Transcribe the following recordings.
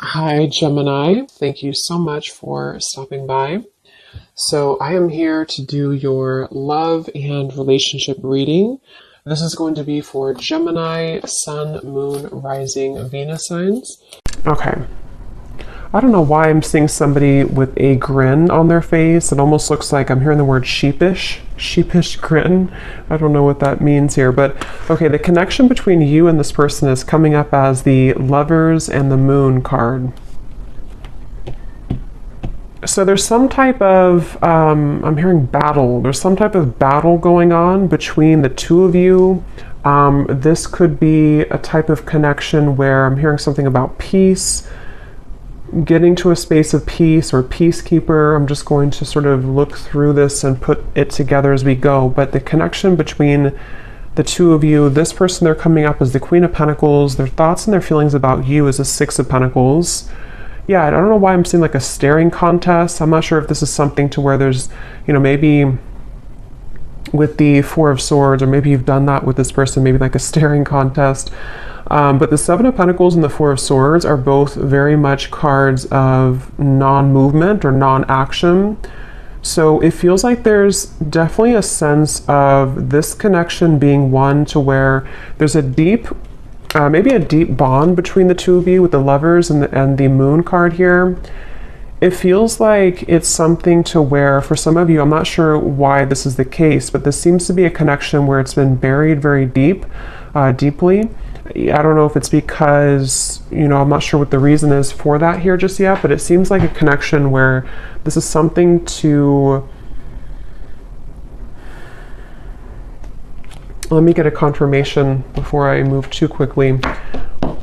Hi, Gemini. Thank you so much for stopping by. So, I am here to do your love and relationship reading. This is going to be for Gemini, Sun, Moon, Rising, Venus signs. Okay. I don't know why I'm seeing somebody with a grin on their face. It almost looks like I'm hearing the word sheepish grin. I don't know what that means here, but okay, the connection between you and this person is coming up as the Lovers and the Moon card. So there's some type of, I'm hearing battle. There's some type of battle going on between the two of you. This could be a type of connection where I'm hearing something about peace, getting to a space of peace or peacekeeper. I'm just going to sort of look through this and put it together as we go. But the connection between the two of you, this person, they're coming up as the Queen of Pentacles. Their thoughts and their feelings about you is a Six of Pentacles. Yeah, I don't know why I'm seeing like a staring contest. I'm not sure if this is something to where there's, maybe with the Four of Swords, or maybe you've done that with this person, maybe like a staring contest. But the Seven of Pentacles and the Four of Swords are both very much cards of non-movement or non-action. So it feels like there's definitely a sense of this connection being one to where there's a deep, maybe a deep bond between the two of you with the Lovers and the Moon card here. It feels like it's something to where, for some of you, I'm not sure why this is the case, but this seems to be a connection where it's been buried very deeply. I don't know if it's because, I'm not sure what the reason is for that here just yet, but it seems like a connection where this is something to... Let me get a confirmation before I move too quickly.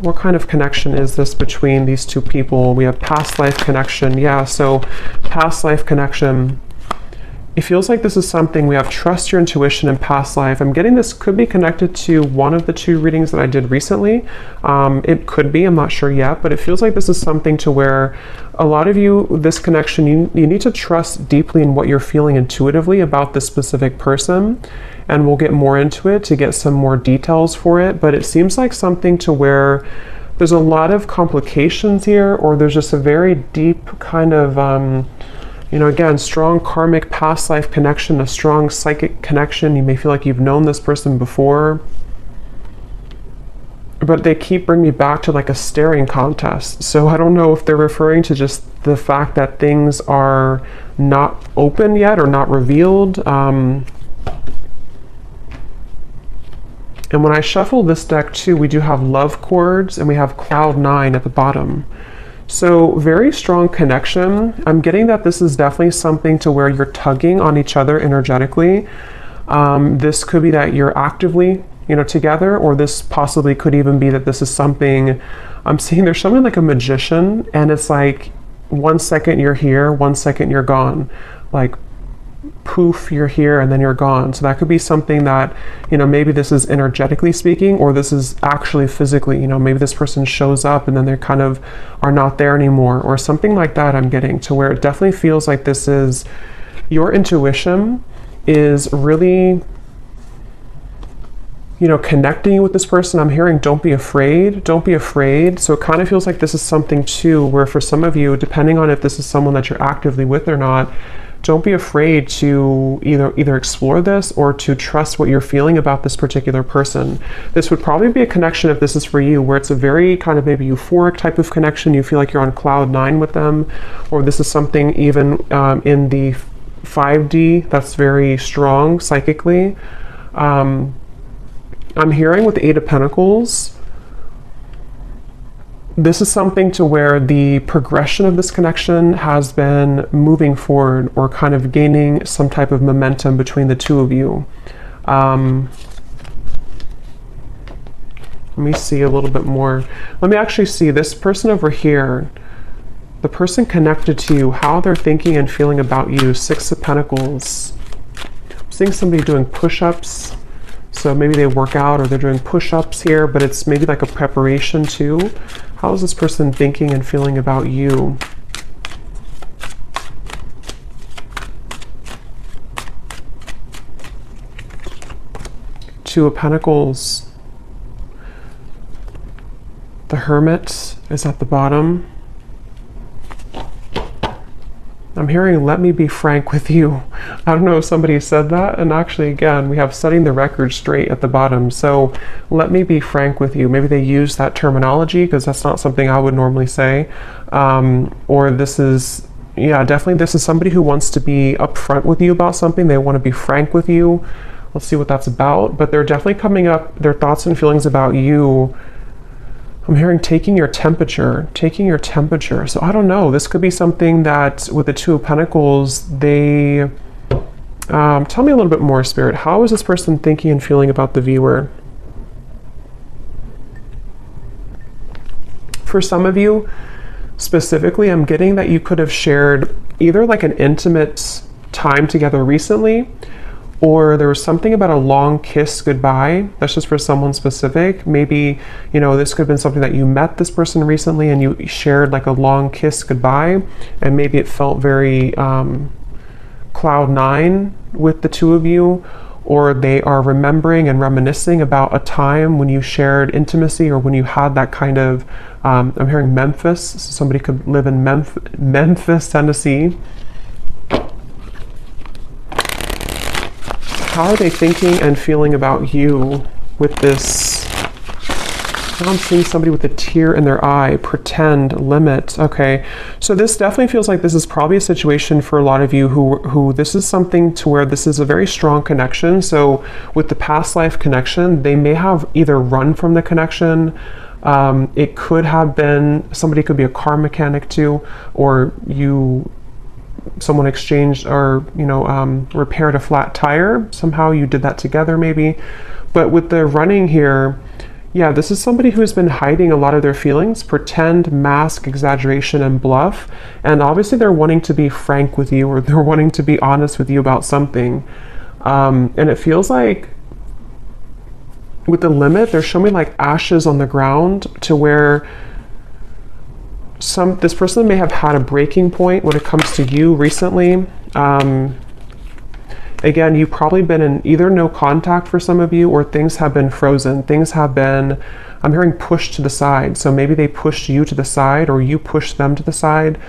What kind of connection is this between these two people? We have past life connection. Yeah, so past life connection. It feels like this is something we have trust your intuition in past life. I'm getting this could be connected to one of the two readings that I did recently. It could be, I'm not sure yet, but it feels like this is something to where a lot of you, this connection, you need to trust deeply in what you're feeling intuitively about this specific person. And we'll get more into it to get some more details for it. But it seems like something to where there's a lot of complications here, or there's just a very deep kind of, again, strong karmic past life connection, a strong psychic connection. You may feel like you've known this person before, but they keep bringing me back to like a staring contest. So I don't know if they're referring to just the fact that things are not open yet or not revealed. And when I shuffle this deck too, we do have love chords and we have cloud 9 at the bottom. So very strong connection. I'm getting that this is definitely something to where you're tugging on each other energetically. This could be that you're actively, together, or this possibly could even be that this is something, I'm seeing there's something like a magician, and it's like 1 second you're here, 1 second you're gone. Like poof, you're here and then you're gone. So that could be something that, maybe this is energetically speaking, or this is actually physically, maybe this person shows up and then they kind of are not there anymore, or something like that. I'm getting to where it definitely feels like this is your intuition is really, connecting you with this person. I'm hearing don't be afraid. So it kind of feels like this is something too where for some of you, depending on if this is someone that you're actively with or not, don't be afraid to either explore this or to trust what you're feeling about this particular person. This would probably be a connection, if this is for you, where it's a very kind of maybe euphoric type of connection. You feel like you're on cloud 9 with them, or this is something even in the 5D that's very strong psychically. I'm hearing with the Eight of Pentacles, this is something to where the progression of this connection has been moving forward or kind of gaining some type of momentum between the two of you. Let me see a little bit more. Let me actually see this person over here, the person connected to you, how they're thinking and feeling about you. Six of Pentacles. I'm seeing somebody doing push-ups. So maybe they work out or they're doing push-ups here, but it's maybe like a preparation too. How is this person thinking and feeling about you? Two of Pentacles. The Hermit is at the bottom. I'm hearing, let me be frank with you. I don't know if somebody said that. And actually, again, we have setting the record straight at the bottom. So let me be frank with you. Maybe they use that terminology because that's not something I would normally say. Or this is, yeah, definitely this is somebody who wants to be upfront with you about something. They want to be frank with you. Let's see what that's about. But they're definitely coming up, their thoughts and feelings about you. I'm hearing taking your temperature. So I don't know. This could be something that with the Two of Pentacles, they... tell me a little bit more, Spirit. How is this person thinking and feeling about the viewer? For some of you, specifically, I'm getting that you could have shared either like an intimate time together recently, or there was something about a long kiss goodbye. That's just for someone specific. Maybe, you know, this could have been something that you met this person recently and you shared like a long kiss goodbye, and maybe it felt very cloud nine with the two of you, or they are remembering and reminiscing about a time when you shared intimacy or when you had that kind of, I'm hearing Memphis, so somebody could live in Memphis, Tennessee. How are they thinking and feeling about you with this? Now I'm seeing somebody with a tear in their eye, pretend, limit. Okay, so this definitely feels like this is probably a situation for a lot of you who this is something to where this is a very strong connection. So with the past life connection, they may have either run from the connection. It could have been, somebody could be a car mechanic too, or someone exchanged or, repaired a flat tire. Somehow you did that together maybe. But with the running here, yeah, this is somebody who's been hiding a lot of their feelings, pretend, mask, exaggeration, and bluff. And obviously they're wanting to be frank with you, or they're wanting to be honest with you about something. And it feels like with the limit, they're showing me like ashes on the ground, to where this person may have had a breaking point when it comes to you recently. Again, you've probably been in either no contact for some of you, or things have been frozen. Things have been, I'm hearing, pushed to the side. So maybe they pushed you to the side, or you pushed them to the side.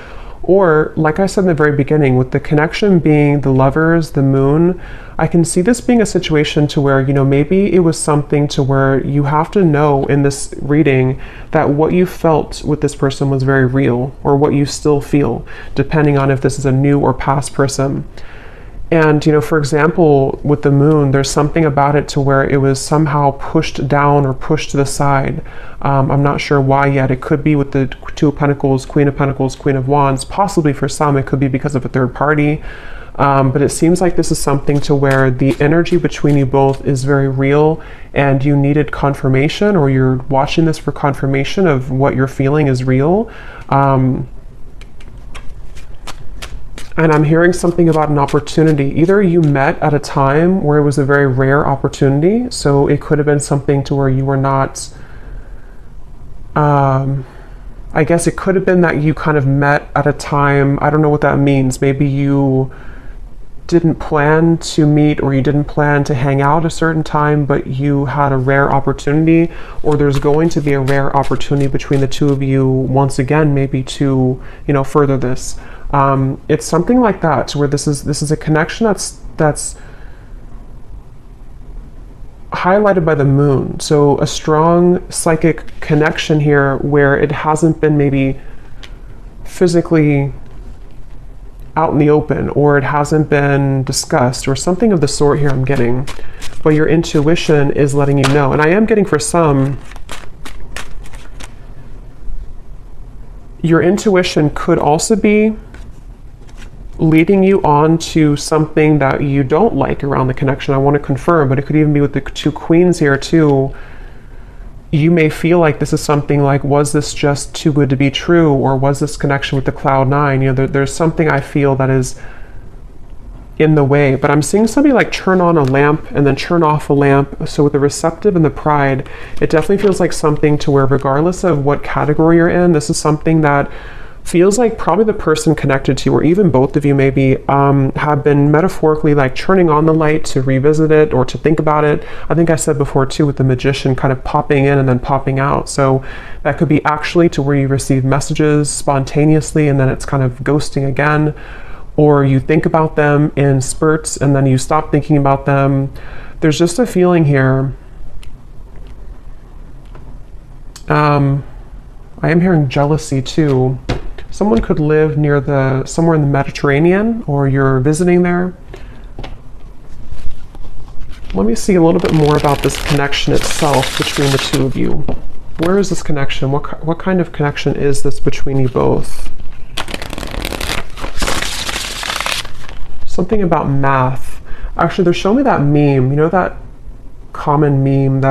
Or, like I said in the very beginning, with the connection being the lovers, the moon, I can see this being a situation to where, maybe it was something to where you have to know in this reading that what you felt with this person was very real, or what you still feel, depending on if this is a new or past person. And, for example, with the moon, there's something about it to where it was somehow pushed down or pushed to the side. I'm not sure why yet. It could be with the Two of Pentacles, Queen of Wands. Possibly for some, it could be because of a third party. But it seems like this is something to where the energy between you both is very real, and you needed confirmation, or you're watching this for confirmation of what you're feeling is real. And I'm hearing something about an opportunity. Either you met at a time where it was a very rare opportunity. So it could have been something to where you were not, I guess it could have been that you kind of met at a time, I don't know what that means. Maybe you didn't plan to meet, or you didn't plan to hang out a certain time, but you had a rare opportunity, or there's going to be a rare opportunity between the two of you once again, maybe to, further this. It's something like that, where this is a connection that's highlighted by the moon. So a strong psychic connection here, where it hasn't been maybe physically out in the open, or it hasn't been discussed, or something of the sort here I'm getting, but your intuition is letting you know. And I am getting, for some, your intuition could also be leading you on to something that you don't like around the connection. I want to confirm, but it could even be with the two queens here too. You may feel like this is something like, was this just too good to be true? Or was this connection with the cloud nine? There's something I feel that is in the way, but I'm seeing somebody like turn on a lamp and then turn off a lamp. So with the receptive and the pride, it definitely feels like something to where, regardless of what category you're in, this is something that feels like probably the person connected to you, or even both of you maybe, have been metaphorically like turning on the light to revisit it or to think about it. I think I said before too, with the Magician kind of popping in and then popping out. So that could be actually to where you receive messages spontaneously and then it's kind of ghosting again. or you think about them in spurts and then you stop thinking about them. There's just a feeling here. I am hearing jealousy too. Someone could live somewhere in the Mediterranean, or you're visiting there. Let me see a little bit more about this connection itself between the two of you. Where is this connection? What kind of connection is this between you both? Something about math. Actually, they're showing me that meme. You know that common meme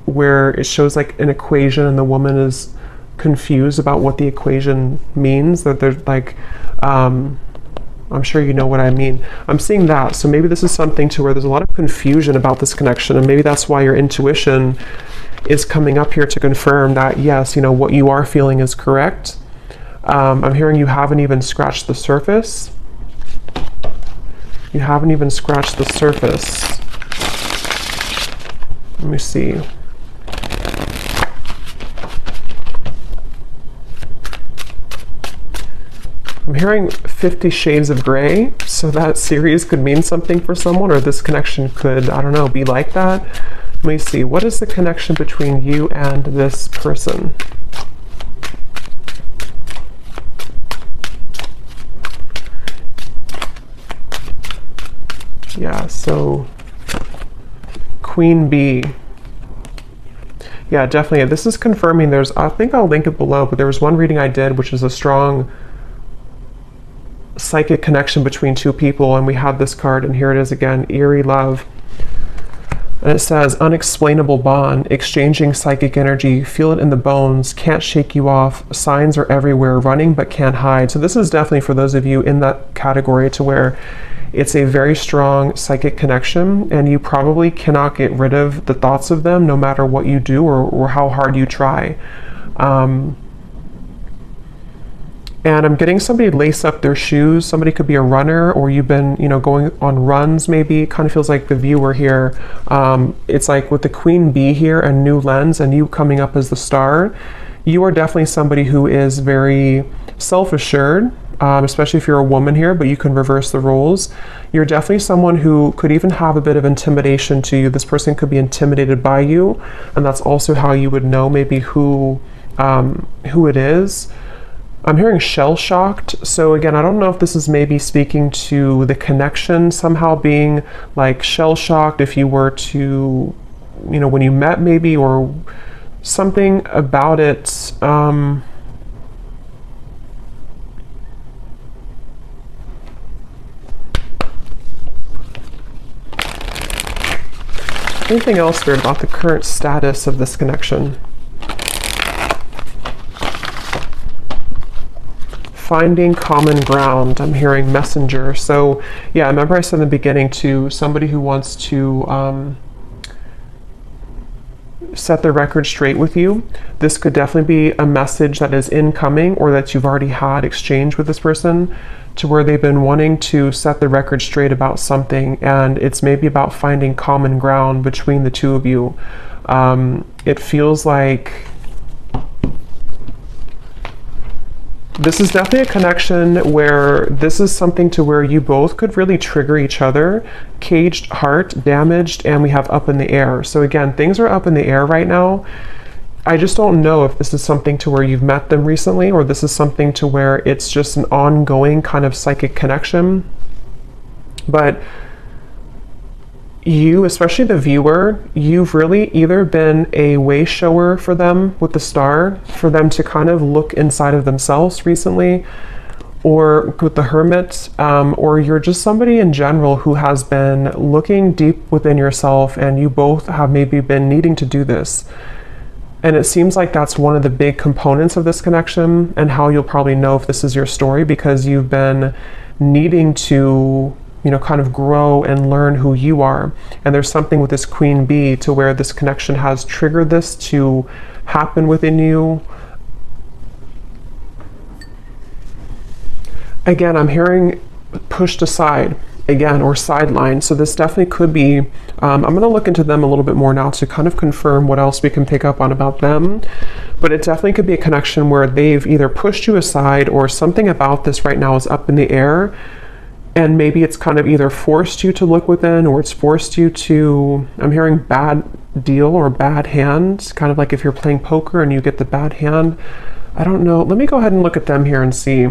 where it shows like an equation and the woman is confused about what the equation means? That they're like, I'm sure you know what I mean. I'm seeing that. So maybe this is something to where there's a lot of confusion about this connection, and maybe that's why your intuition is coming up here to confirm that, yes, you know, what you are feeling is correct. I'm hearing you haven't even scratched the surface. You haven't even scratched the surface. Let me see. I'm hearing 50 Shades of Grey, so that series could mean something for someone, or this connection could, I don't know, be like that. Let me see. What is the connection between you and this person? Yeah, so Queen Bee. Yeah, definitely. This is confirming I think I'll link it below, but there was one reading I did, which is a strong psychic connection between two people, and we had this card, and here it is again, Eerie Love. And it says, unexplainable bond, exchanging psychic energy, feel it in the bones, can't shake you off, signs are everywhere, running but can't hide. So this is definitely for those of you in that category to where it's a very strong psychic connection, and you probably cannot get rid of the thoughts of them no matter what you do or how hard you try. And I'm getting somebody lace up their shoes. Somebody could be a runner, or you've been, you know, going on runs maybe. It kind of feels like the viewer here. It's like with the Queen Bee here and New Lens and you coming up as the star, you are definitely somebody who is very self-assured, especially if you're a woman here, but you can reverse the roles. You're definitely someone who could even have a bit of intimidation to you. This person could be intimidated by you, and that's also how you would know maybe who it is. I'm hearing shell-shocked. So again, I don't know if this is maybe speaking to the connection somehow being like shell-shocked if you were to, you know, when you met maybe, or something about it. Anything else weird about the current status of this connection? Finding common ground. I'm hearing messenger. So yeah, remember I said in the beginning to somebody who wants to set the record straight with you. This could definitely be a message that is incoming, or that you've already had exchange with this person, to where they've been wanting to set the record straight about something, and it's maybe about finding common ground between the two of you. It feels like this is definitely a connection where this is something to where you both could really trigger each other. Caged heart, damaged, and we have up in the air. So again, things are up in the air right now. I just don't know if this is something to where you've met them recently, or this is something to where it's just an ongoing kind of psychic connection. But you, especially the viewer, you've really either been a way shower for them with the star, for them to kind of look inside of themselves recently, or with the Hermit, or you're just somebody in general who has been looking deep within yourself, and you both have maybe been needing to do this. And it seems like that's one of the big components of this connection, and how you'll probably know if this is your story, because you've been needing to, you know, kind of grow and learn who you are. And there's something with this Queen Bee to where this connection has triggered this to happen within you. Again, I'm hearing pushed aside again, or sidelined. So this definitely could be, I'm going to look into them a little bit more now to kind of confirm what else we can pick up on about them. But it definitely could be a connection where they've either pushed you aside, or something about this right now is up in the air. And maybe it's kind of either forced you to look within, or it's forced you to, I'm hearing bad deal or bad hand, kind of like if you're playing poker and you get the bad hand. I don't know. Let me go ahead and look at them here and see.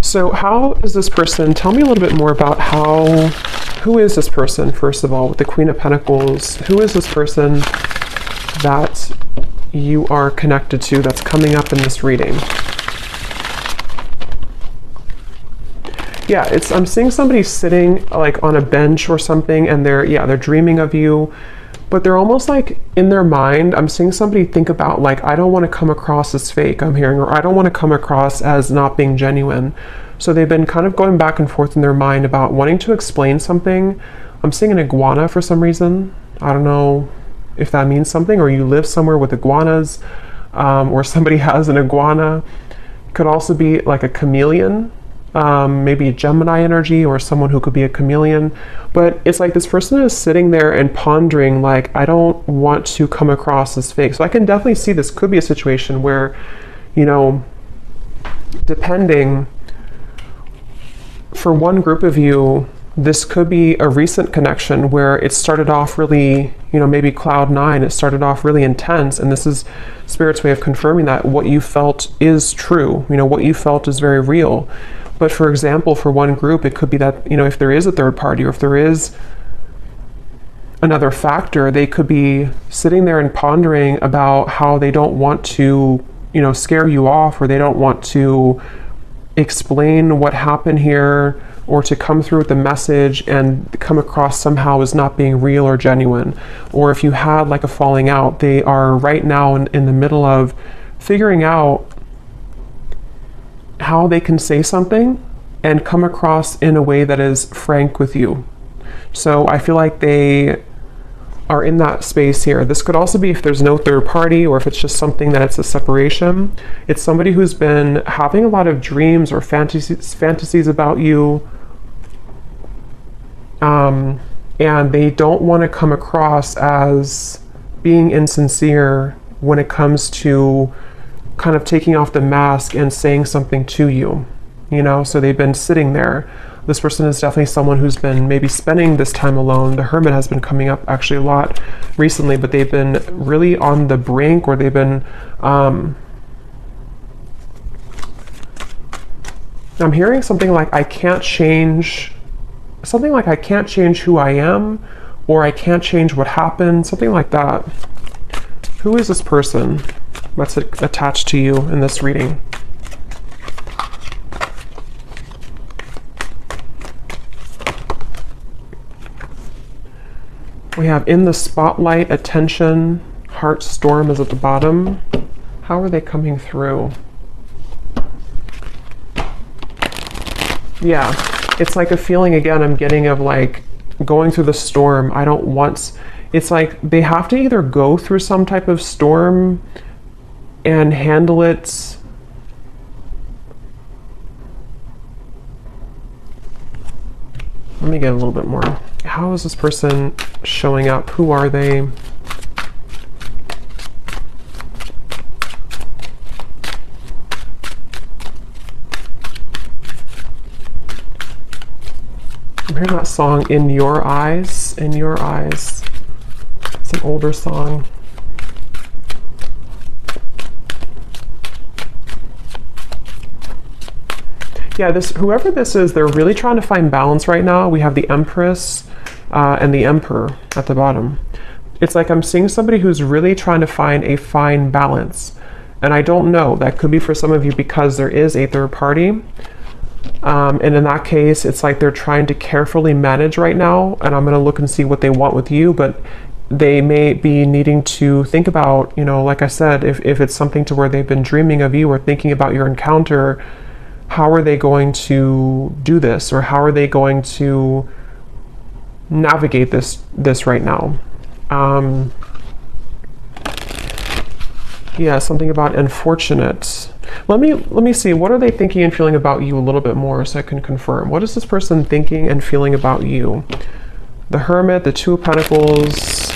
So how is this person, tell me a little bit more about who is this person, first of all, with the Queen of Pentacles? Who is this person that you are connected to that's coming up in this reading? Yeah, I'm seeing somebody sitting like on a bench or something, and they're dreaming of you, but they're almost like in their mind, I'm seeing somebody think about like, I don't want to come across as fake, I'm hearing, or I don't want to come across as not being genuine. So they've been kind of going back and forth in their mind about wanting to explain something. I'm seeing an iguana for some reason. I don't know if that means something, or you live somewhere with iguanas, or somebody has an iguana. Could also be like a chameleon. Maybe a Gemini energy, or someone who could be a chameleon. But it's like this person is sitting there and pondering like, I don't want to come across as fake. So I can definitely see this could be a situation where, you know, depending, for one group of you, this could be a recent connection where it started off really, you know, maybe cloud nine, it started off really intense, and this is Spirit's way of confirming that what you felt is true, you know, what you felt is very real. But for example, for one group, it could be that, you know, if there is a third party, or if there is another factor, they could be sitting there and pondering about how they don't want to, you know, scare you off, or they don't want to explain what happened here, or to come through with the message and come across somehow as not being real or genuine. Or if you had like a falling out, they are right now in the middle of figuring out how they can say something and come across in a way that is frank with you. So I feel like they are in that space here. This could also be if there's no third party, or if it's just something that it's a separation. It's somebody who's been having a lot of dreams or fantasies about you, and they don't want to come across as being insincere when it comes to kind of taking off the mask and saying something to you, you know. So they've been sitting there. This person is definitely someone who's been maybe spending this time alone. The Hermit has been coming up actually a lot recently, but they've been really on the brink, or they've been I'm hearing something like I can't change who I am, or I can't change what happened, something like that. Who is this person that's attached to you in this reading? We have in the spotlight, attention, heart storm is at the bottom. How are they coming through? Yeah, it's like a feeling again I'm getting of like going through the storm. I don't want, it's like they have to either go through some type of storm and handle it let me get a little bit more. How is this person showing up? Who are they? I'm hearing that song, In Your Eyes, In Your Eyes. It's an older song. Yeah, whoever this is, they're really trying to find balance right now. We have the Empress and the Emperor at the bottom. It's like I'm seeing somebody who's really trying to find a fine balance. And I don't know, that could be for some of you because there is a third party. And in that case, it's like they're trying to carefully manage right now. And I'm going to look and see what they want with you. But they may be needing to think about, you know, like I said, if it's something to where they've been dreaming of you or thinking about your encounter, how are they going to do this, or how are they going to navigate this right now? Yeah, something about unfortunate. Let me see, what are they thinking and feeling about you a little bit more so I can confirm. What is this person thinking and feeling about you? The Hermit, the Two of Pentacles.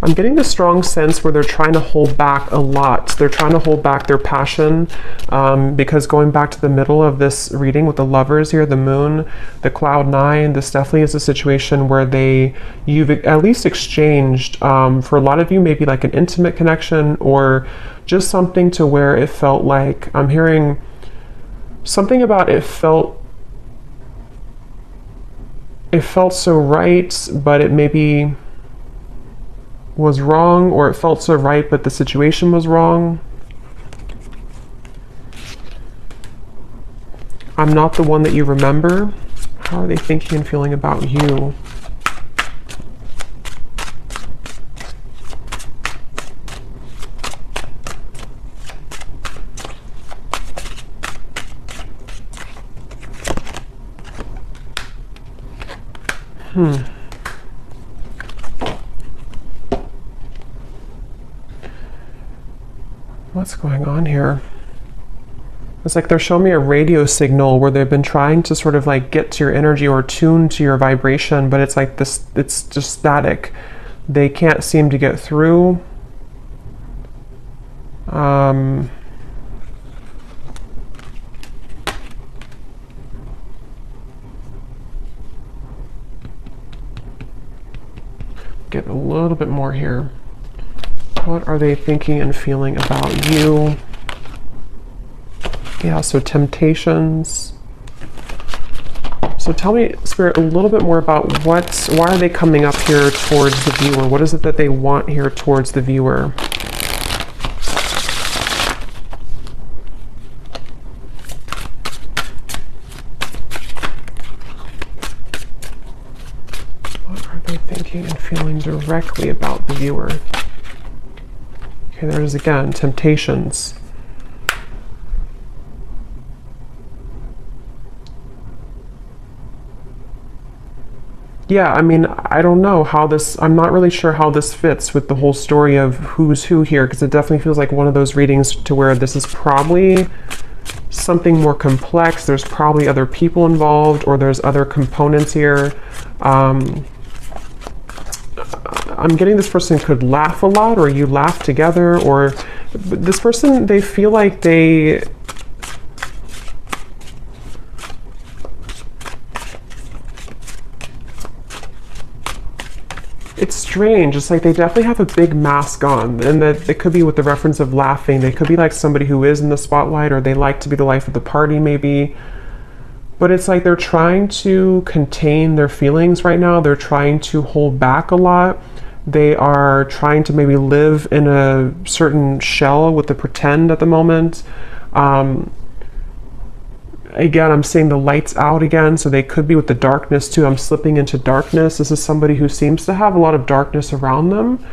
I'm getting the strong sense where they're trying to hold back a lot. They're trying to hold back their passion, because going back to the middle of this reading with the lovers here, the moon, the cloud 9, this definitely is a situation where you've at least exchanged, for a lot of you, maybe like an intimate connection, or just something to where it felt like, I'm hearing something about it felt so right, but it maybe was wrong, or it felt so right but the situation was wrong. I'm not the one that you remember. How are they thinking and feeling about you? What's going on here? It's like they're showing me a radio signal where they've been trying to sort of like get to your energy or tune to your vibration, but it's like this, it's just static. They can't seem to get through. Get a little bit more here. What are they thinking and feeling about you? Yeah, so temptations. So tell me, Spirit, a little bit more about why are they coming up here towards the viewer? What is it that they want here towards the viewer? What are they thinking and feeling directly about the viewer? Okay, there's again, temptations. Yeah, I mean, I don't know how this, I'm not really sure how this fits with the whole story of who's who here, because it definitely feels like one of those readings to where this is probably something more complex. There's probably other people involved, or there's other components here. I'm getting this person could laugh a lot, or you laugh together, or this person, they feel like it's strange. It's like they definitely have a big mask on, and that it could be with the reference of laughing. They could be like somebody who is in the spotlight, or they like to be the life of the party maybe. But it's like they're trying to contain their feelings right now. They're trying to hold back a lot. They are trying to maybe live in a certain shell with the pretend at the moment. Again, I'm seeing the lights out again, so they could be with the darkness too. I'm slipping into darkness. This is somebody who seems to have a lot of darkness around them.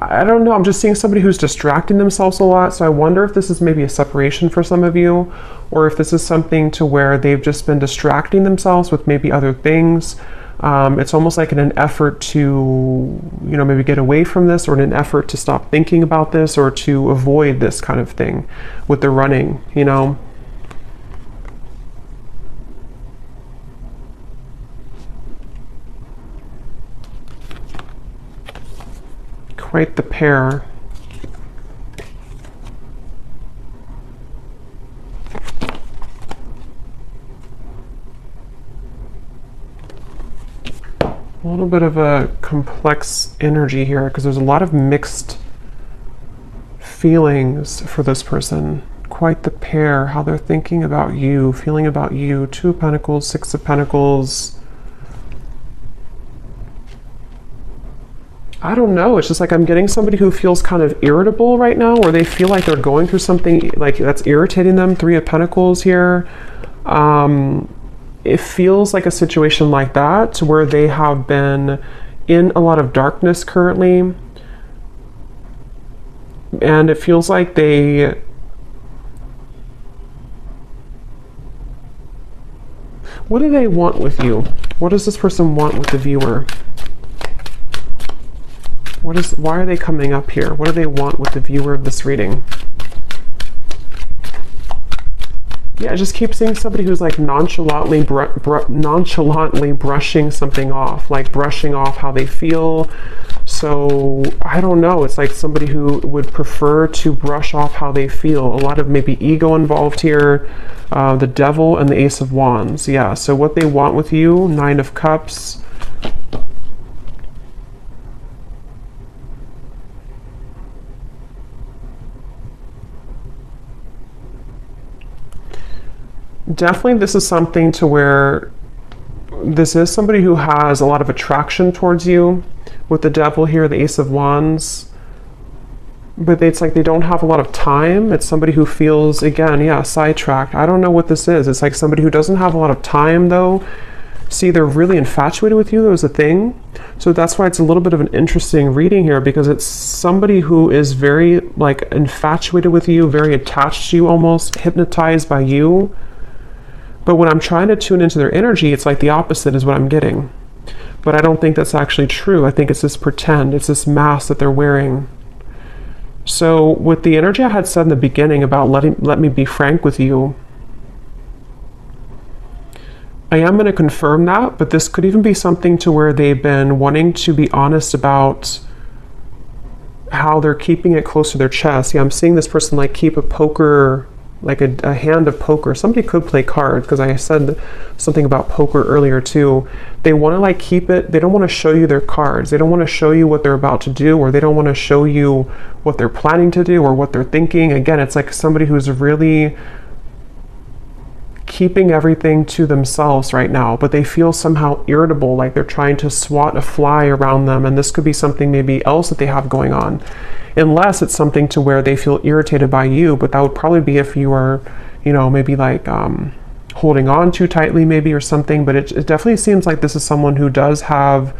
I don't know, I'm just seeing somebody who's distracting themselves a lot, so I wonder if this is maybe a separation for some of you, or if this is something to where they've just been distracting themselves with maybe other things. It's almost like in an effort to, you know, maybe get away from this, or in an effort to stop thinking about this, or to avoid this kind of thing with the running, you know. Quite the pair. A little bit of a complex energy here, because there's a lot of mixed feelings for this person. Quite the pair, how they're thinking about you, feeling about you. 2 of Pentacles, 6 of Pentacles. I don't know, it's just like I'm getting somebody who feels kind of irritable right now, or they feel like they're going through something like that's irritating them. 3 of Pentacles here. It feels like a situation like that, where they have been in a lot of darkness currently. And it feels like what do they want with you? What does this person want with the viewer? Why are they coming up here? What do they want with the viewer of this reading? Yeah, I just keep seeing somebody who's like nonchalantly brushing something off, like brushing off how they feel. So I don't know, it's like somebody who would prefer to brush off how they feel. A lot of maybe ego involved here. The Devil and the Ace of Wands. Yeah, so what they want with you, Nine of Cups. Definitely this is something to where this is somebody who has a lot of attraction towards you with the Devil here, the Ace of Wands. But it's like they don't have a lot of time. It's somebody who feels, again, yeah, sidetracked. I don't know what this is. It's like somebody who doesn't have a lot of time though. See, they're really infatuated with you. There was a thing. So that's why it's a little bit of an interesting reading here, because it's somebody who is very like infatuated with you, very attached to you, almost hypnotized by you. But when I'm trying to tune into their energy, it's like the opposite is what I'm getting. But I don't think that's actually true. I think it's this pretend, it's this mask that they're wearing. So with the energy I had said in the beginning about let me be frank with you, I am going to confirm that, but this could even be something to where they've been wanting to be honest about how they're keeping it close to their chest. Yeah, I'm seeing this person like keep a poker, like a hand of poker. Somebody could play cards, because I said something about poker earlier too. They want to like keep it, they don't want to show you their cards. They don't want to show you what they're about to do, or they don't want to show you what they're planning to do or what they're thinking. Again, it's like somebody who's really keeping everything to themselves right now, but they feel somehow irritable, like they're trying to swat a fly around them. And this could be something maybe else that they have going on, unless it's something to where they feel irritated by you. But that would probably be if you are, you know, maybe like holding on too tightly maybe or something. But it definitely seems like this is someone who does have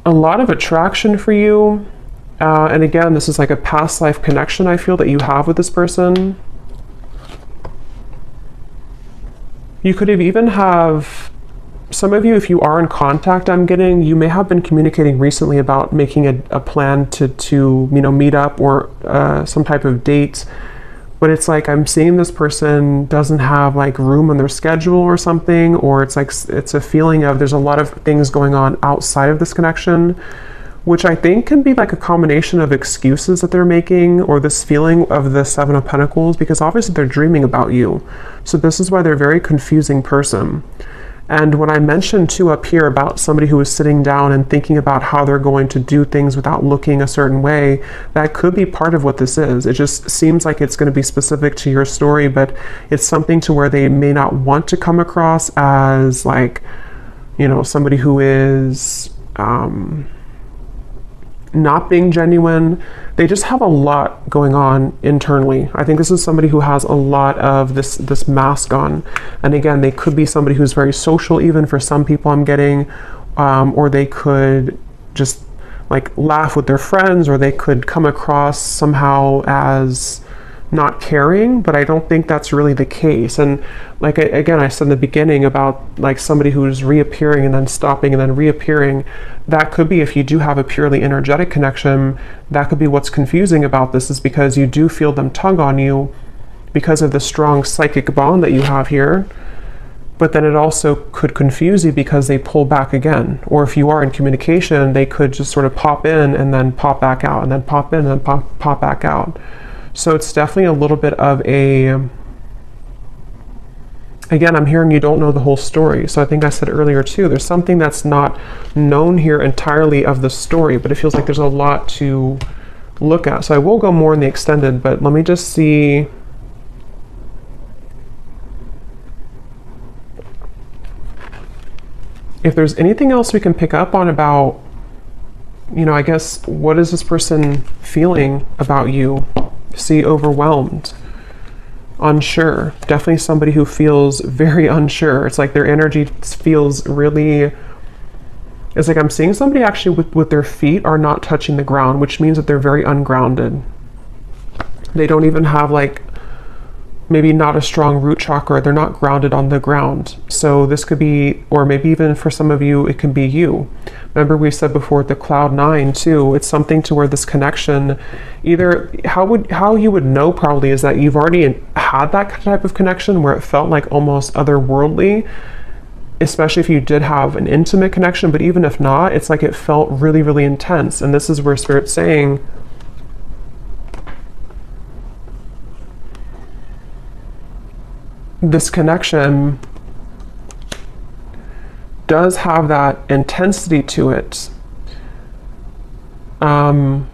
a lot of attraction for you. And again, this is like a past life connection I feel that you have with this person. You could have even have, some of you, if you are in contact, I'm getting, you may have been communicating recently about making a plan to you know, meet up or some type of date. But it's like I'm seeing this person doesn't have like room on their schedule or something, or it's like it's a feeling of there's a lot of things going on outside of this connection, which I think can be like a combination of excuses that they're making, or this feeling of the Seven of Pentacles, because obviously they're dreaming about you. So this is why they're a very confusing person. And when I mentioned too up here about somebody who is sitting down and thinking about how they're going to do things without looking a certain way, that could be part of what this is. It just seems like it's going to be specific to your story, but it's something to where they may not want to come across as like, you know, somebody who is not being genuine. They just have a lot going on internally. I think this is somebody who has a lot of this mask on. And again, they could be somebody who's very social, even for some people I'm getting, or they could just like laugh with their friends, or they could come across somehow as not caring, but I don't think that's really the case. And like again, I said in the beginning about like somebody who's reappearing and then stopping and then reappearing. That could be, if you do have a purely energetic connection, that could be what's confusing about this, is because you do feel them tug on you because of the strong psychic bond that you have here. But then it also could confuse you because they pull back again. Or if you are in communication, they could just sort of pop in and then pop back out, and then pop in and then pop back out. So it's definitely a little bit of a, again, I'm hearing you don't know the whole story. So I think I said earlier too, there's something that's not known here entirely of the story, but it feels like there's a lot to look at. So I will go more in the extended, but let me just see. If there's anything else we can pick up on about, you know, I guess, what is this person feeling about you? See, overwhelmed, unsure. Definitely somebody who feels very unsure. It's like their energy feels really, it's like I'm seeing somebody actually with their feet are not touching the ground, which means that they're very ungrounded. They don't even have like maybe not a strong root chakra. They're not grounded on the ground. So this could be, or maybe even for some of you, it can be you. Remember we said before the cloud 9 too, it's something to where this connection, either how you would know probably is that you've already had that type of connection where it felt like almost otherworldly, especially if you did have an intimate connection, but even if not, it's like it felt really, really intense. And this is where Spirit's saying, this connection does have that intensity to it. I'm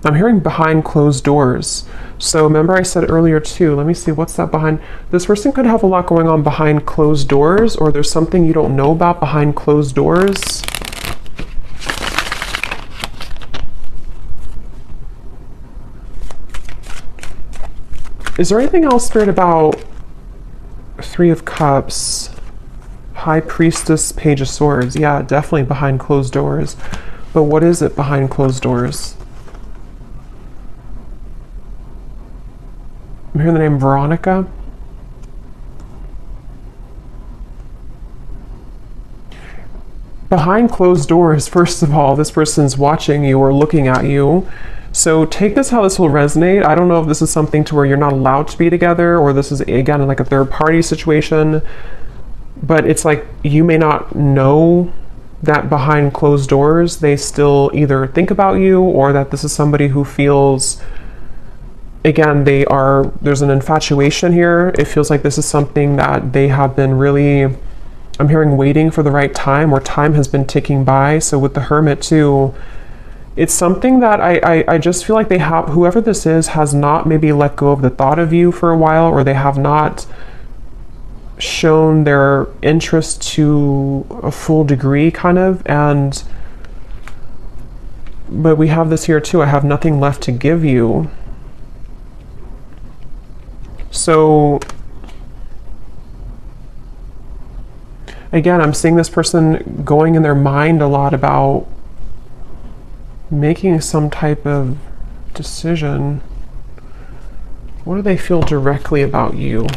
hearing behind closed doors. So remember I said earlier too, let me see, what's that behind? This person could have a lot going on behind closed doors, or there's something you don't know about behind closed doors. Is there anything else, Spirit, about Three of Cups, High Priestess, Page of Swords? Yeah, definitely behind closed doors. But what is it behind closed doors? I'm hearing the name Veronica. Behind closed doors, first of all, this person's watching you or looking at you. So take this how this will resonate. I don't know if this is something to where you're not allowed to be together, or this is, again, like a third party situation. But it's like you may not know that behind closed doors, they still either think about you, or that this is somebody who feels, again, there's an infatuation here. It feels like this is something that they have been really, I'm hearing waiting for the right time, or time has been ticking by. So with the Hermit too, it's something that I just feel like they have, whoever this is has not maybe let go of the thought of you for a while, or they have not shown their interest to a full degree kind of. But we have this here too, I have nothing left to give you. So again, I'm seeing this person going in their mind a lot about making some type of decision. What do they feel directly about you?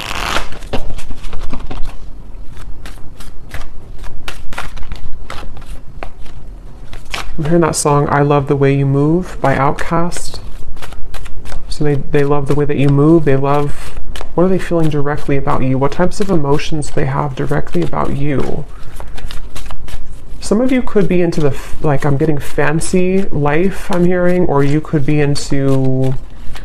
I'm hearing that song, I Love the Way You Move by Outkast. So they love the way that you move. They love, what are they feeling directly about you? What types of emotions do they have directly about you? Some of you could be into the, like, I'm getting fancy life, I'm hearing, or you could be into,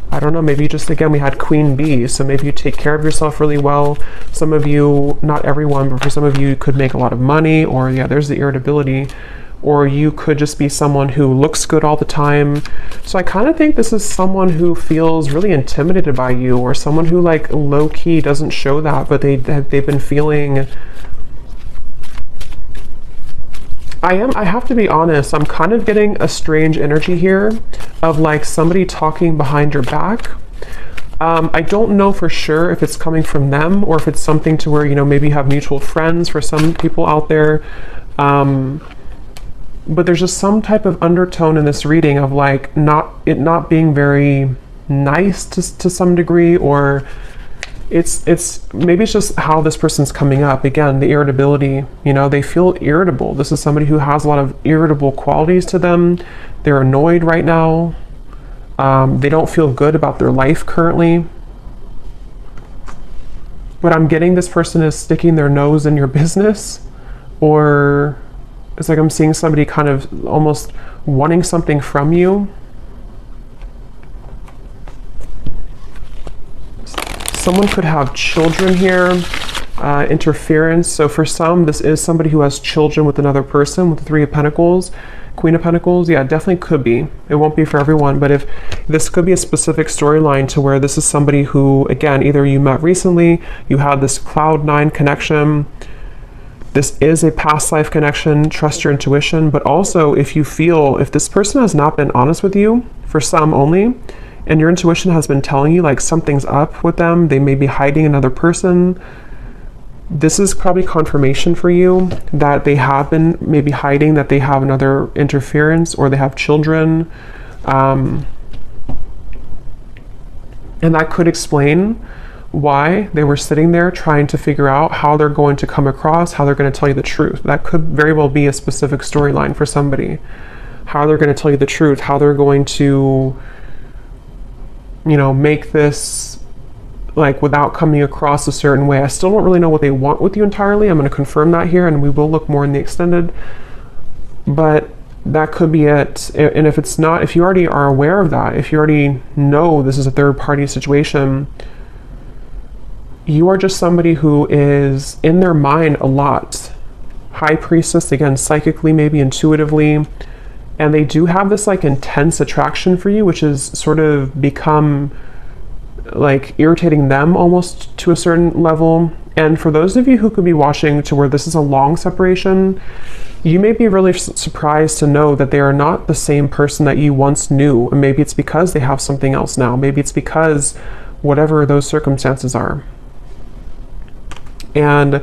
I don't know, maybe just, again, we had Queen Bee, so maybe you take care of yourself really well. Some of you, not everyone, but for some of you, you could make a lot of money, or yeah, there's the irritability. Or you could just be someone who looks good all the time. So I kind of think this is someone who feels really intimidated by you, or someone who, like, low-key doesn't show that, but they've been feeling, I have to be honest, I'm kind of getting a strange energy here of like somebody talking behind your back. I don't know for sure if it's coming from them, or if it's something to where, you know, maybe you have mutual friends for some people out there. But there's just some type of undertone in this reading of like not being very nice to some degree, or it's maybe it's just how this person's coming up. Again, the irritability, you know, they feel irritable. This is somebody who has a lot of irritable qualities to them. They're annoyed right now. They don't feel good about their life currently. But I'm getting this person is sticking their nose in your business, or it's like I'm seeing somebody kind of almost wanting something from you. Someone could have children here, interference. So for some, this is somebody who has children with another person, with the Three of Pentacles, Queen of Pentacles. Yeah, it definitely could be. It won't be for everyone, but if this could be a specific storyline to where this is somebody who, again, either you met recently, you had this Cloud 9 connection. This is a past life connection, trust your intuition, but also if you feel, if this person has not been honest with you, for some only, and your intuition has been telling you like something's up with them, they may be hiding another person, this is probably confirmation for you that they have been maybe hiding, that they have another interference, or they have children. And that could explain why they were sitting there trying to figure out how they're going to come across, how they're going to tell you the truth. That could very well be a specific storyline for somebody. How they're going to tell you the truth, how they're going to, you know, make this like without coming across a certain way. I still don't really know what they want with you entirely. I'm going to confirm that here, and we will look more in the extended, but that could be it. And if it's not, if you already are aware of that, if you already know this is a third party situation, you are just somebody who is in their mind a lot. High priestess, again, psychically, maybe intuitively, and they do have this like intense attraction for you, which has sort of become like irritating them almost to a certain level. And for those of you who could be watching to where this is a long separation, you may be really surprised to know that they are not the same person that you once knew. And maybe it's because they have something else now. Maybe it's because whatever those circumstances are. And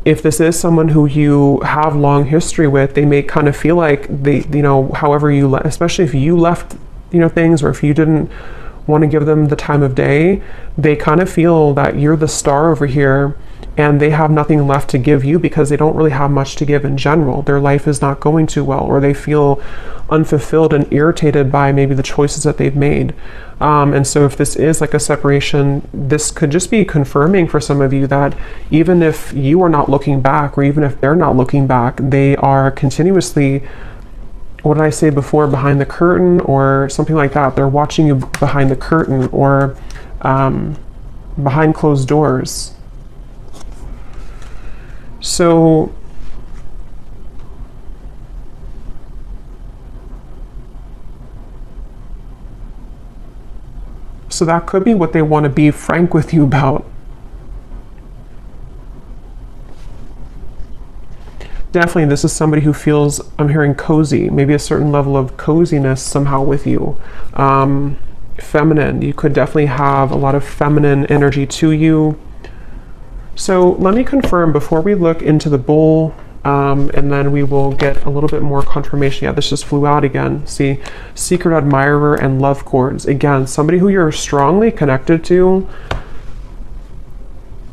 if this is someone who you have long history with, they may kind of feel like they, you know, however you, especially if you left, you know, things, or if you didn't want to give them the time of day, they kind of feel that you're the star over here and they have nothing left to give you because they don't really have much to give in general. Their life is not going too well, or they feel unfulfilled and irritated by maybe the choices that they've made. And so if this is like a separation, this could just be confirming for some of you that even if you are not looking back, or even if they're not looking back, they are continuously, what did I say before, behind the curtain or something like that. They're watching you behind the curtain, or behind closed doors. So that could be what they want to be frank with you about. Definitely, this is somebody who feels, I'm hearing cozy, maybe a certain level of coziness somehow with you. Feminine, you could definitely have a lot of feminine energy to you. So let me confirm before we look into the bull, and then we will get a little bit more confirmation. Yeah, this just flew out again. See, secret admirer and love cords. Again, somebody who you're strongly connected to,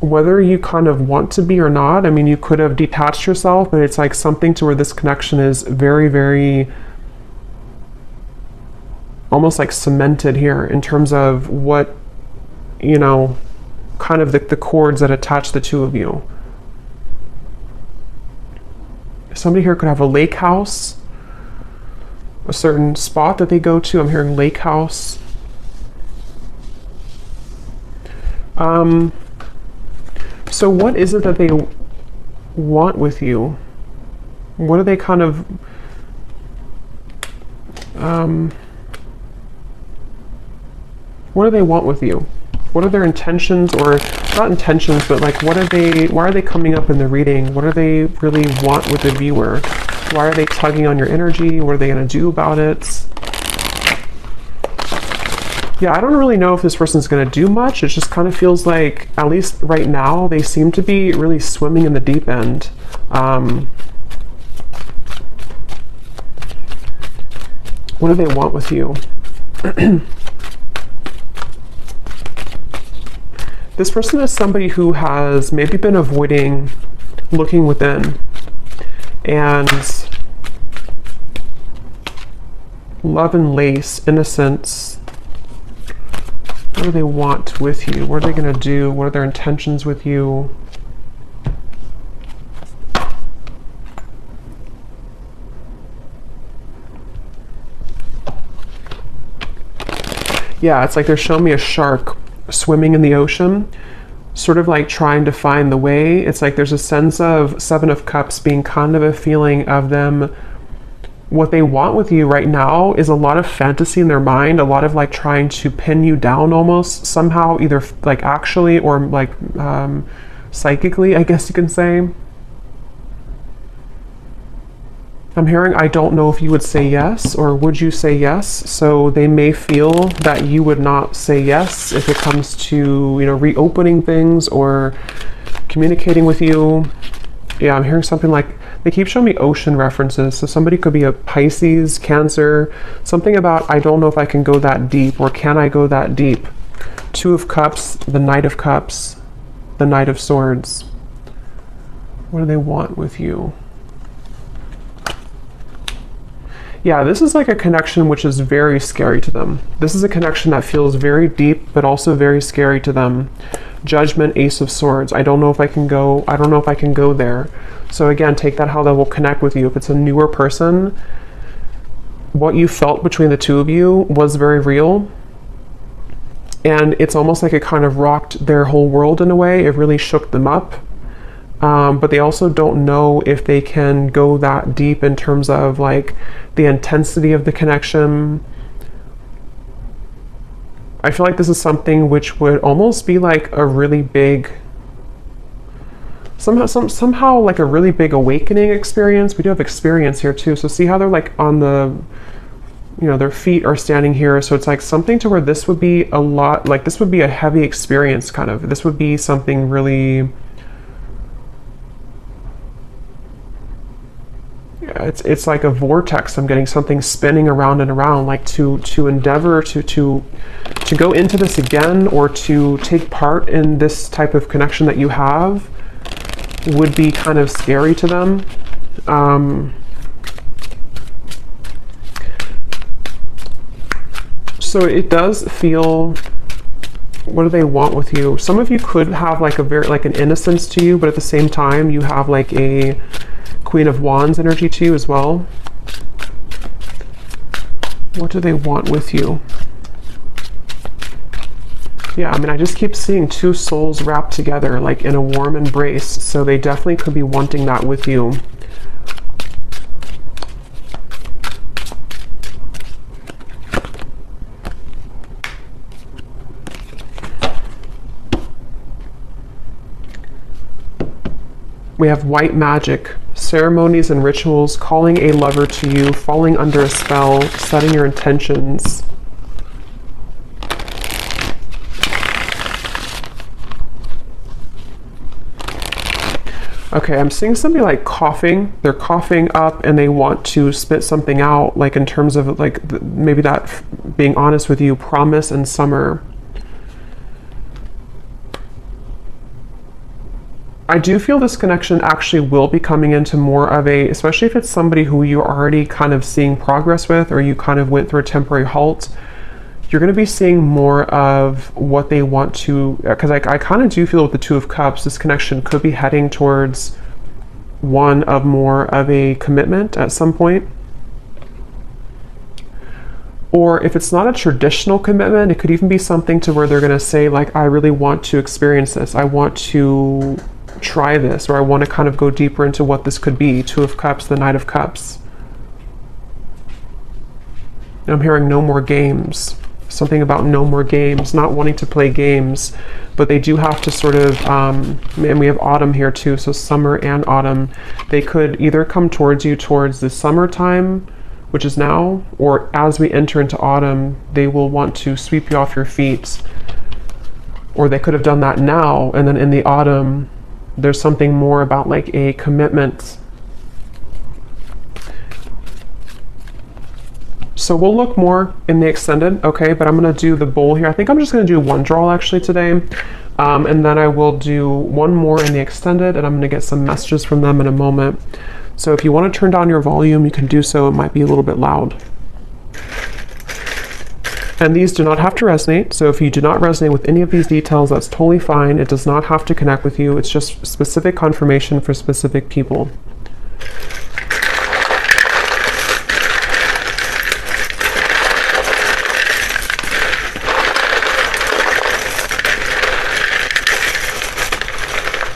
whether you kind of want to be or not. I mean, you could have detached yourself, but it's like something to where this connection is very, very almost like cemented here in terms of what, you know, kind of the cords that attach the two of you. Somebody here could have a lake house, a certain spot that they go to. I'm hearing lake house. So what is it that they want with you? What are they kind of, what do they want with you? What are their intentions, or not intentions, but like what are they, why are they coming up in the reading? What do they really want with the viewer? Why are they tugging on your energy? What are they going to do about it? Yeah, I don't really know if this person's going to do much. It just kind of feels like, at least right now, they seem to be really swimming in the deep end. What do they want with you? This person is somebody who has maybe been avoiding looking within, and love and lace, innocence. What do they want with you? What are they going to do? What are their intentions with you? Yeah, it's like they're showing me a shark swimming in the ocean, sort of like trying to find the way. It's like there's a sense of Seven of Cups being kind of a feeling of them. What they want with you right now is a lot of fantasy in their mind, a lot of like trying to pin you down almost somehow, either like actually or like psychically, I guess you can say. I'm hearing, I don't know if you would say yes, or would you say yes? So they may feel that you would not say yes if it comes to, you know, reopening things or communicating with you. Yeah, I'm hearing something like, they keep showing me ocean references. So somebody could be a Pisces, Cancer, something about, I don't know if I can go that deep, or can I go that deep? Two of Cups, the Knight of Cups, the Knight of Swords. What do they want with you? Yeah, this is like a connection which is very scary to them. This is a connection that feels very deep, but also very scary to them. Judgment, Ace of Swords. I don't know if I can go there. So again, take that how that will connect with you. If it's a newer person, what you felt between the two of you was very real. And it's almost like it kind of rocked their whole world in a way. It really shook them up. But they also don't know if they can go that deep in terms of like the intensity of the connection. I feel like this is something which would almost be like a really big, somehow like a really big awakening experience. We do have experience here too. So see how they're like on the, you know, their feet are standing here. So it's like something to where this would be a lot, like this would be a heavy experience kind of. This would be something really, it's like a vortex. I'm getting something spinning around and around, like to endeavor to go into this again, or to take part in this type of connection that you have would be kind of scary to them. So it does feel, what do they want with you? Some of you could have like a very, like an innocence to you, but at the same time you have like a Queen of Wands energy to you as well. What do they want with you? Yeah, I mean, I just keep seeing two souls wrapped together, like in a warm embrace. So they definitely could be wanting that with you. We have white magic, ceremonies and rituals, calling a lover to you, falling under a spell, setting your intentions. Okay, I'm seeing somebody like coughing. They're coughing up and they want to spit something out, like in terms of like maybe that, being honest with you, promise and summer. I do feel this connection actually will be coming into more of a, especially if it's somebody who you're already kind of seeing progress with, or you kind of went through a temporary halt, you're going to be seeing more of what they want to, because I kind of do feel with the Two of Cups, this connection could be heading towards one of more of a commitment at some point. Or if it's not a traditional commitment, it could even be something to where they're going to say like, I really want to experience this. I want to try this, or I want to kind of go deeper into what this could be. Two of Cups, the Knight of Cups. I'm hearing no more games. Something about no more games, not wanting to play games, but they do have to sort of, and we have autumn here too, so summer and autumn. They could either come towards you towards the summertime, which is now, or as we enter into autumn, they will want to sweep you off your feet. Or they could have done that now, and then in the autumn, there's something more about like a commitment. So we'll look more in the extended, okay, but I'm going to do the bowl here. I think I'm just going to do one draw actually today, and then I will do one more in the extended, and I'm going to get some messages from them in a moment. So if you want to turn down your volume, you can do so. It might be a little bit loud. And these do not have to resonate, so if you do not resonate with any of these details, that's totally fine. It does not have to connect with you. It's just specific confirmation for specific people.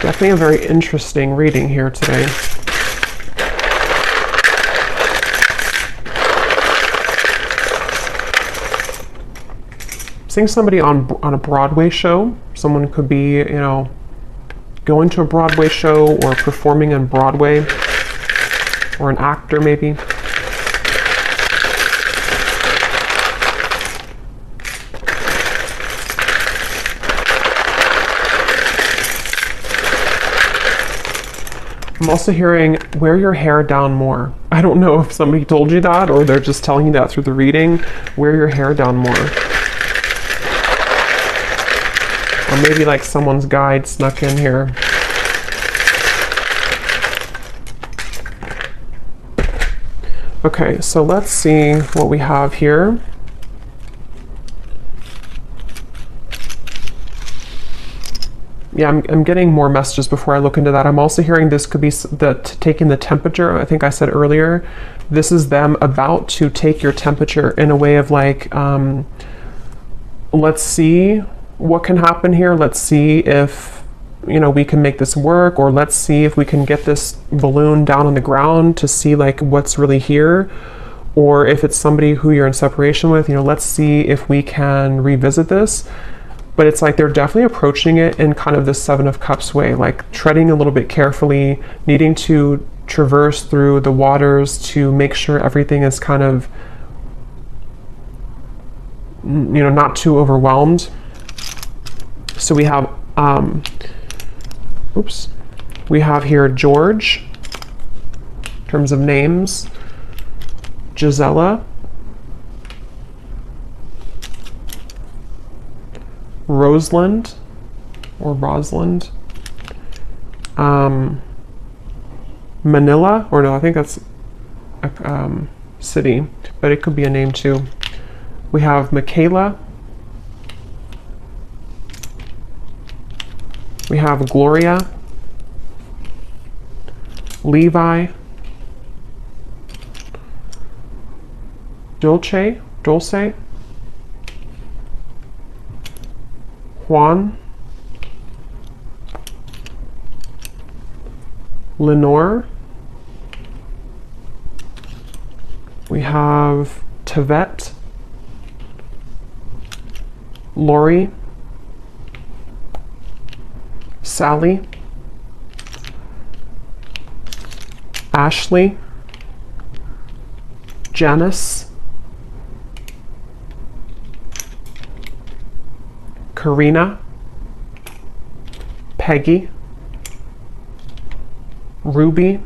Definitely a very interesting reading here today. Seeing somebody on a Broadway show. Someone could be, you know, going to a Broadway show or performing on Broadway, or an actor maybe. I'm also hearing wear your hair down more. I don't know if somebody told you that or they're just telling you that through the reading. Wear your hair down more. maybe like someone's guide snuck in here. Okay, so let's see what we have here. Yeah, I'm getting more messages before I look into that. I'm also hearing this could be taking the temperature. I think I said earlier, this is them about to take your temperature in a way of like, let's see what can happen here. Let's see if, you know, we can make this work, or let's see if we can get this balloon down on the ground to see like what's really here. Or if it's somebody who you're in separation with, you know, let's see if we can revisit this. But it's like they're definitely approaching it in kind of the Seven of Cups way, like treading a little bit carefully, needing to traverse through the waters to make sure everything is kind of, you know, not too overwhelmed. So we have, we have here George, in terms of names, Gisela, Rosalind, or Rosalind, Manila, or no, I think that's a city, but it could be a name too. We have Michaela, we have Gloria, Levi, Dulce, Juan, Lenore, we have Tavette, Lori, Sally, Ashley, Janice, Karina, Peggy, Ruby,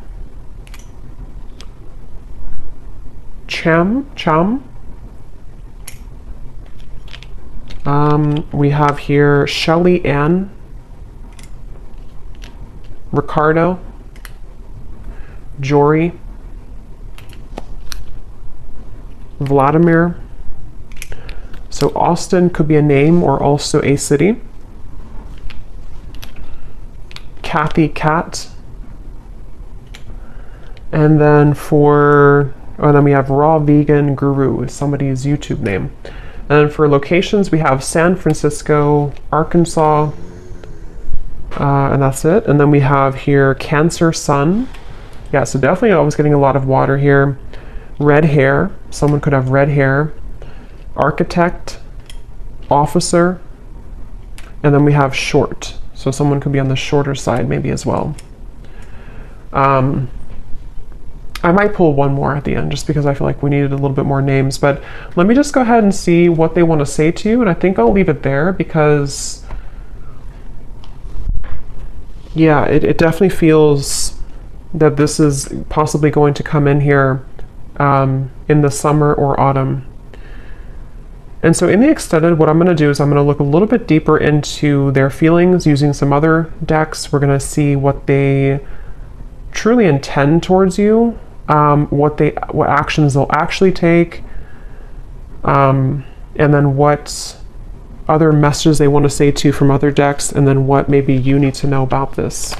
Chum. We have here Shelly Ann, Ricardo, Jory, Vladimir. So Austin could be a name or also a city. Kathy Cat. And then then we have Raw Vegan Guru, is somebody's YouTube name. And then for locations, we have San Francisco, Arkansas, and that's it. And then we have here Cancer Sun. Yeah, so definitely I was getting a lot of water here. Red hair, someone could have red hair. Architect, officer, and then we have short. So someone could be on the shorter side maybe as well. I might pull one more at the end just because I feel like we needed a little bit more names, but let me just go ahead and see what they want to say to you, and I think I'll leave it there because, yeah, it definitely feels that this is possibly going to come in here in the summer or autumn. And so in the extended, what I'm going to do is I'm going to look a little bit deeper into their feelings using some other decks. We're going to see what they truly intend towards you, what actions they'll actually take, and then what other messages they want to say to you from other decks, and then what maybe you need to know about this.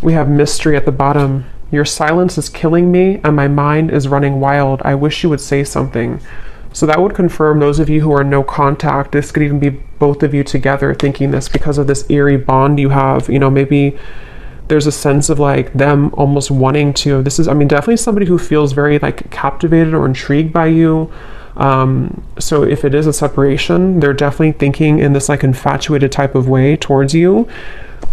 We have mystery at the bottom. Your silence is killing me and my mind is running wild. I wish you would say something. So that would confirm those of you who are no contact. This could even be both of you together thinking this because of this eerie bond you have. You know, maybe there's a sense of like them almost wanting to, definitely somebody who feels very like captivated or intrigued by you. So if it is a separation, they're definitely thinking in this like infatuated type of way towards you.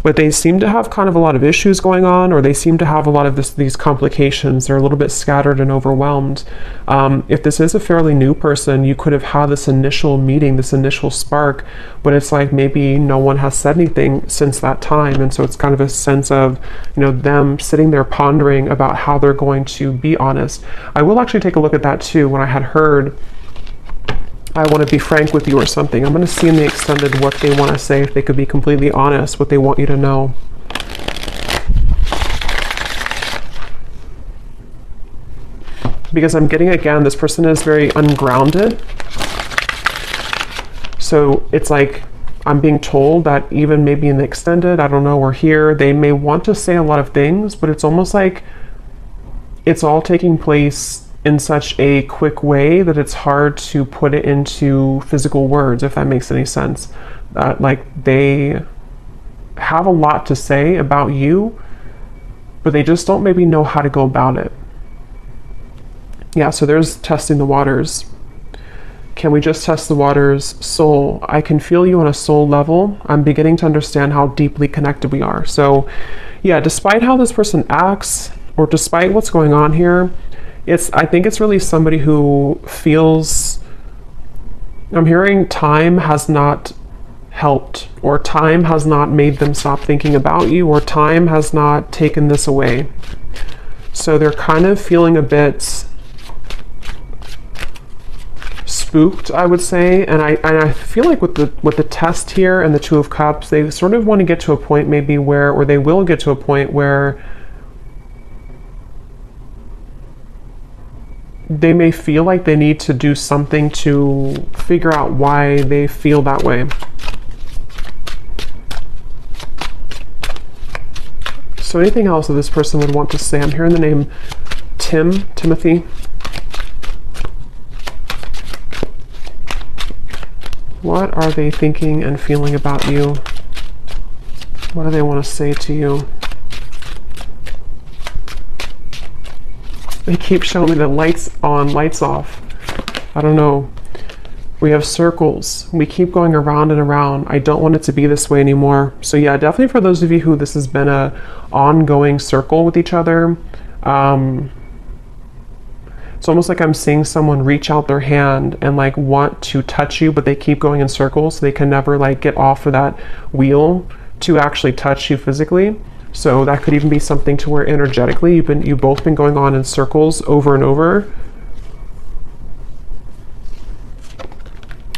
But they seem to have kind of a lot of issues going on, or they seem to have a lot of these complications. They're a little bit scattered and overwhelmed. If this is a fairly new person, you could have had this initial meeting, this initial spark, but it's like maybe no one has said anything since that time. And so it's kind of a sense of, you know, them sitting there pondering about how they're going to be honest. I will actually take a look at that too. When I had heard I want to be frank with you or something. I'm going to see in the extended what they want to say, if they could be completely honest, what they want you to know. Because I'm getting, again, this person is very ungrounded. So it's like I'm being told that even maybe in the extended, I don't know, or here, they may want to say a lot of things, but it's almost like it's all taking place in such a quick way that it's hard to put it into physical words, if that makes any sense. Like they have a lot to say about you, but they just don't maybe know how to go about it. Yeah, so there's testing the waters. Can we just test the waters? Soul. I can feel you on a soul level. I'm beginning to understand how deeply connected we are. So yeah, despite how this person acts, or despite what's going on here, I think it's really somebody who feels, I'm hearing time has not helped, or time has not made them stop thinking about you, or time has not taken this away. So they're kind of feeling a bit spooked, I would say, and I feel like with the test here and the Two of Cups, they sort of want to get to a point maybe where, or they will get to a point where they may feel like they need to do something to figure out why they feel that way. So anything else that this person would want to say? I'm hearing the name Timothy. What are they thinking and feeling about you? What do they want to say to you? They keep showing me the lights on, lights off. I don't know. We have circles. We keep going around and around. I don't want it to be this way anymore. So yeah, definitely for those of you who this has been a ongoing circle with each other, it's almost like I'm seeing someone reach out their hand and like want to touch you, but they keep going in circles, so they can never like get off of that wheel to actually touch you physically. So that could even be something to where energetically you've both been going on in circles over and over.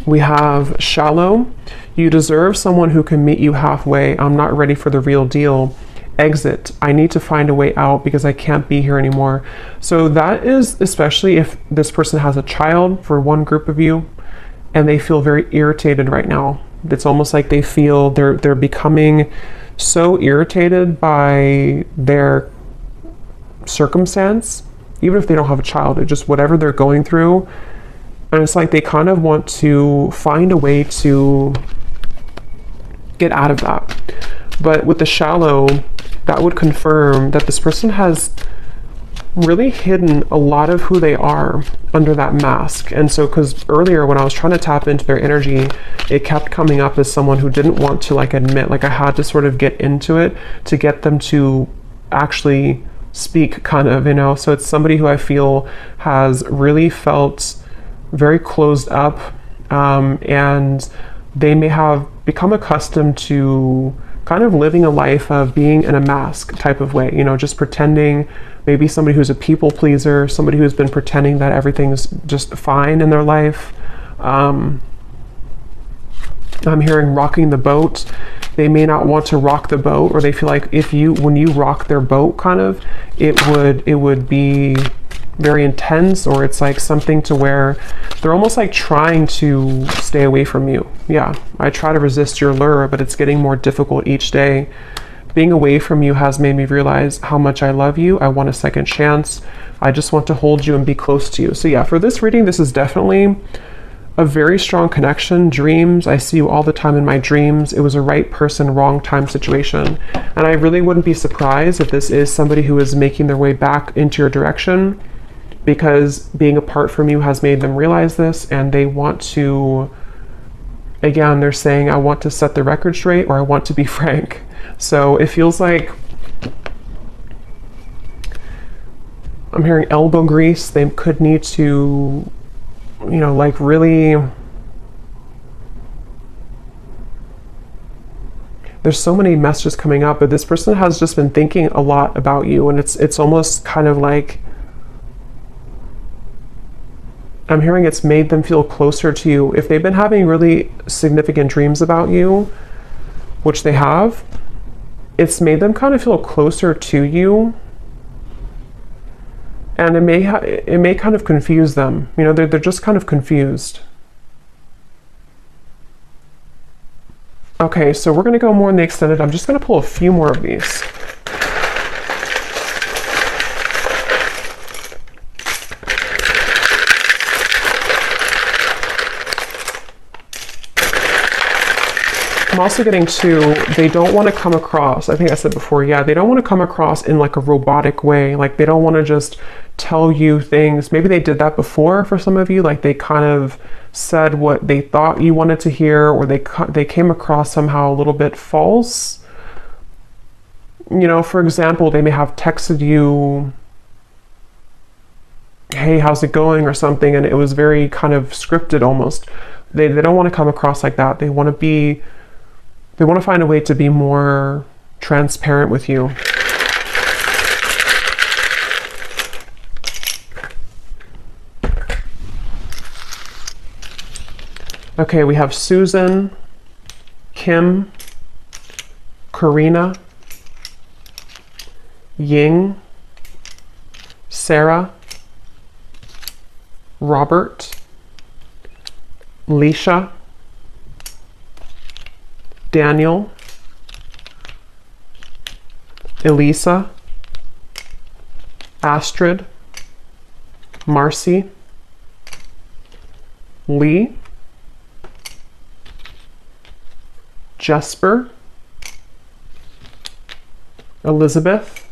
We have shallow. You deserve someone who can meet you halfway. I'm not ready for the real deal. Exit. I need to find a way out because I can't be here anymore. So that is especially if this person has a child, for one group of you, and they feel very irritated right now. It's almost like they feel they're becoming so irritated by their circumstance, even if they don't have a child, it's just whatever they're going through. And it's like they kind of want to find a way to get out of that. But with the shallow, that would confirm that this person has really hidden a lot of who they are under that mask. And so, because earlier when I was trying to tap into their energy, it kept coming up as someone who didn't want to like admit, like I had to sort of get into it to get them to actually speak, kind of, you know. So it's somebody who I feel has really felt very closed up, and they may have become accustomed to kind of living a life of being in a mask type of way, you know, just pretending. Maybe somebody who's a people pleaser, somebody who's been pretending that everything's just fine in their life. I'm hearing rocking the boat. They may not want to rock the boat, or they feel like when you rock their boat, kind of, it would be very intense, or it's like something to where they're almost like trying to stay away from you. Yeah, I try to resist your lure, but it's getting more difficult each day. Being away from you has made me realize how much I love you. I want a second chance. I just want to hold you and be close to you. So yeah, for this reading, this is definitely a very strong connection. Dreams, I see you all the time in my dreams. It was a right person, wrong time situation. And I really wouldn't be surprised if this is somebody who is making their way back into your direction, because being apart from you has made them realize this, and they want to, again, they're saying, I want to set the record straight, or I want to be frank. So it feels like I'm hearing elbow grease. They could need to, you know, like really, there's so many messages coming up, but this person has just been thinking a lot about you, and it's almost kind of like I'm hearing it's made them feel closer to you. If they've been having really significant dreams about you, which they have, it's made them kind of feel closer to you. And it may kind of confuse them. You know, they're just kind of confused. Okay, so we're going to go more in the extended. I'm just going to pull a few more of these. I'm also getting to, they don't want to come across, I think I said before, yeah, they don't want to come across in like a robotic way. Like they don't want to just tell you things. Maybe they did that before for some of you. Like they kind of said what they thought you wanted to hear, or they came across somehow a little bit false. You know, for example, they may have texted you, hey, how's it going, or something, and it was very kind of scripted almost. They don't want to come across like that. They want to find a way to be more transparent with you. Okay, we have Susan, Kim, Karina, Ying, Sarah, Robert, Leisha, Daniel, Elisa, Astrid, Marcy, Lee, Jesper, Elizabeth,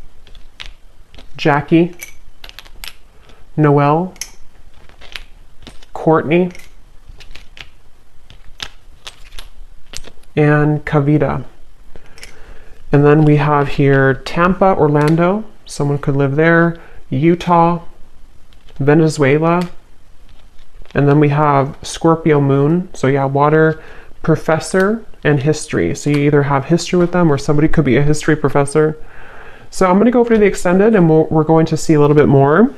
Jackie, Noelle, Courtney, and Kavita. And then we have here Tampa, Orlando, someone could live there, Utah, Venezuela, and then we have Scorpio moon, so yeah, water, professor, and history. So you either have history with them or somebody could be a history professor. So I'm going to go over to the extended and we're going to see a little bit more.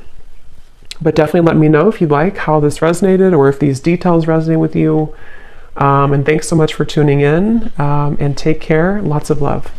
But definitely let me know if you like how this resonated or if these details resonate with you. And thanks so much for tuning in, and take care. Lots of love.